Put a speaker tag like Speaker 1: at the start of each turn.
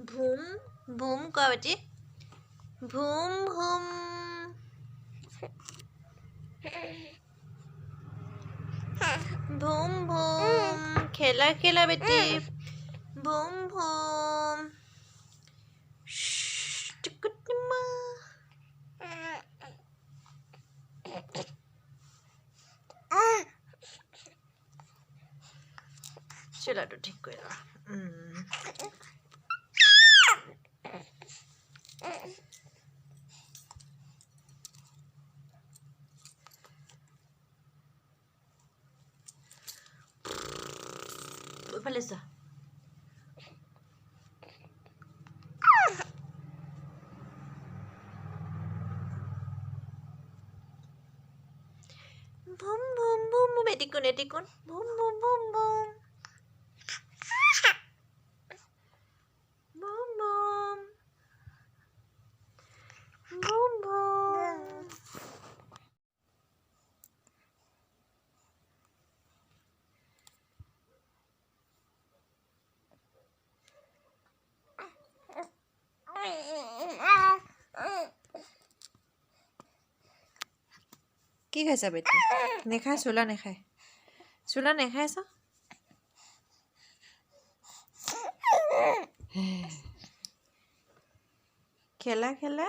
Speaker 1: भूम भूम का बच्ची भूम भूम भूम भूम खेला खेला बेटी भूम भूम चुकुटमा চুলাটো ঠিক করে দাও ওইফালে যা বুম বুম বুম বুম এটিকুন এটিকুন বুম বুম বুম বুম বুম বুম বুম বুম কি খাইছা বেটি নেখায় চোলা নেখায় চোলা নেখাইছ খেলা খেলা